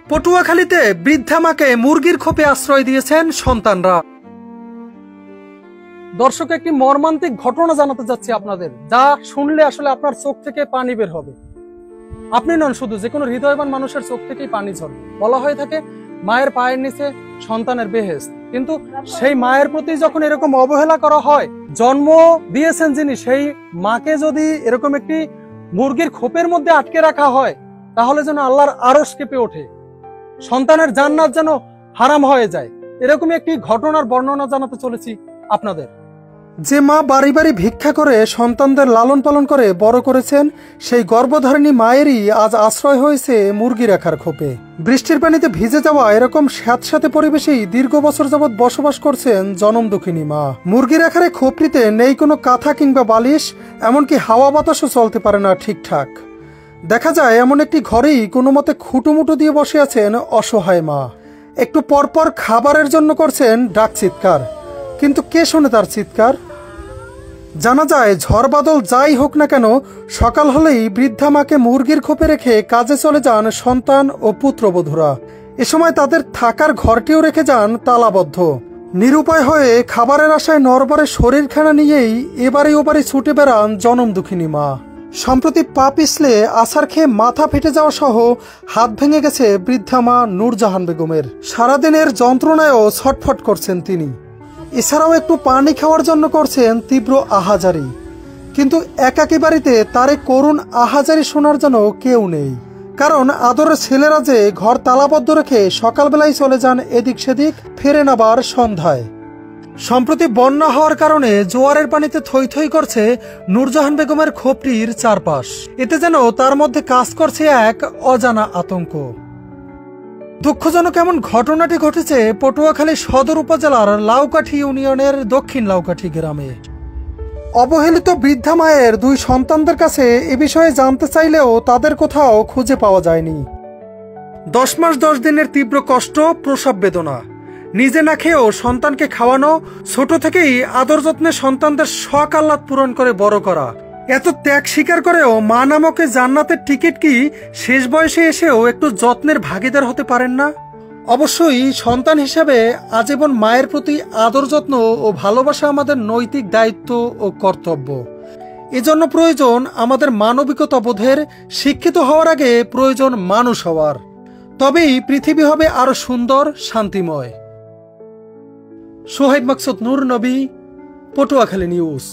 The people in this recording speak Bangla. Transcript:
পটুয়াখালীতে বৃদ্ধা মাকে মুরগির খোপে আশ্রয় দিয়েছেন সন্তানরা। দর্শক, একটি মর্মান্তিক ঘটনা জানাতে যাচ্ছি আপনাদের, যা শুনলে আসলে আপনার চোখ থেকে পানি বের হবে। আপনি নন, শুধু যে কোনো হৃদয়বান মানুষের চোখ থেকেই পানি ঝরবে। বলা হয়ে থাকে মায়ের পায়ের নিচে সন্তানের বেহেশত, কিন্তু সেই মায়ের প্রতি যখন এরকম অবহেলা করা হয়, জন্ম দিয়েছেন যিনি, সেই মাকে যদি এরকম একটি মুরগির খোপের মধ্যে আটকে রাখা হয়, তাহলে যেন আল্লাহর আরশ কেঁপে ওঠে, সন্তানের জান্নাত যেন হারাম হয়ে যায়। এরকমই একটি ঘটনার বর্ণনা জানাতে চলেছি আপনাদের। যে মা বাড়ি বাড়ি ভিক্ষা করে সন্তানদের লালন পালন করে বড় করেছেন, সেই গর্ভধারিণী মায়েরই আজ আশ্রয় হয়েছে মুরগি রাখার খোপে। বৃষ্টির পানিতে ভিজে যাওয়া এরকম স্যাঁতস্যাঁতে পরিবেশেই দীর্ঘ বছর যাবৎ বসবাস করছেন জনম দুঃখিনী মা। মুরগি রাখার খোপটিতে নেই কোনো কাঁথা কিংবা বালিশ, এমনকি হাওয়া বাতাসও চলতে পারে না ঠিকঠাক। দেখা যায় এমন একটি ঘরেই কোনো মতে খুঁটুমুটু দিয়ে বসে আছেন অসহায় মা। একটু পরপর খাবারের জন্য করছেন ডাক চিৎকার, কিন্তু কে শোনে তার চিৎকার? জানা যায় ঝড় বাদল যাই হোক না কেন, সকাল হলেই বৃদ্ধা মাকে মুরগির খোপে রেখে কাজে চলে যান সন্তান ও পুত্রবধূরা। এ সময় তাদের থাকার ঘরটিও রেখে যান তালাবদ্ধ। নিরুপায় হয়ে খাবারের আশায় নরবরে শরীরখানা নিয়েই এবারে ওবারে ছুটে বেড়ান জনম দুঃখিনী মা। সম্প্রতি পা পিছলে আছাড় খেয়ে মাথা ফেটে যাওয়া সহ হাত ভেঙে গেছে বৃদ্ধা মা নূরজাহান বেগমের। সারাদিনের যন্ত্রণায়ও ছটফট করছেন তিনি। এছাড়াও একটু পানি খাওয়ার জন্য করছেন তীব্র আহাজারি, কিন্তু একাকী বাড়িতে তার এই করুণ আহাজারি শোনার জন্য কেউ নেই। কারণ আদরের ছেলেরা যে ঘর তালাবদ্ধ রেখে সকালবেলায় চলে যান এদিক সেদিক, ফেরেন আবার সন্ধ্যায়। সম্প্রতি বন্যা হওয়ার কারণে জোয়ারের পানিতে থই থই করছে নূরজাহান বেগমের খোপটির চারপাশ। এতে যেন তার মধ্যে কাজ করছে এক অজানা আতঙ্ক। দুঃখজনক এমন ঘটনাটি ঘটেছে পটুয়াখালী সদর উপজেলার লাউকাঠি ইউনিয়নের দক্ষিণ লাউকাঠি গ্রামে। অবহেলিত বৃদ্ধা মায়ের দুই সন্তানদের কাছে এ বিষয়ে জানতে চাইলেও তাদের কোথাও খুঁজে পাওয়া যায়নি। 10 মাস 10 দিনের তীব্র কষ্ট, প্রসব বেদনা, নিজে না খেয়েও সন্তানকে খাওয়ানো, ছোট থেকেই আদর যত্নে সন্তানদের শখ আহ্লাদ পূরণ করে বড় করা, এত ত্যাগ স্বীকার করেও মা নামক জান্নাতের টিকিট কি শেষ বয়সে এসেও একটু যত্নের ভাগিদার হতে পারেন না? অবশ্যই সন্তান হিসেবে আজীবন মায়ের প্রতি আদর যত্ন ও ভালোবাসা আমাদের নৈতিক দায়িত্ব ও কর্তব্য। এজন্য প্রয়োজন আমাদের মানবিকতা বোধের। শিক্ষিত হওয়ার আগে প্রয়োজন মানুষ হওয়ার, তবেই পৃথিবী হবে আরো সুন্দর, শান্তিময়। সোহাইব মাকসুদ, নূর নবী, পটুয়াখালী নিউজ।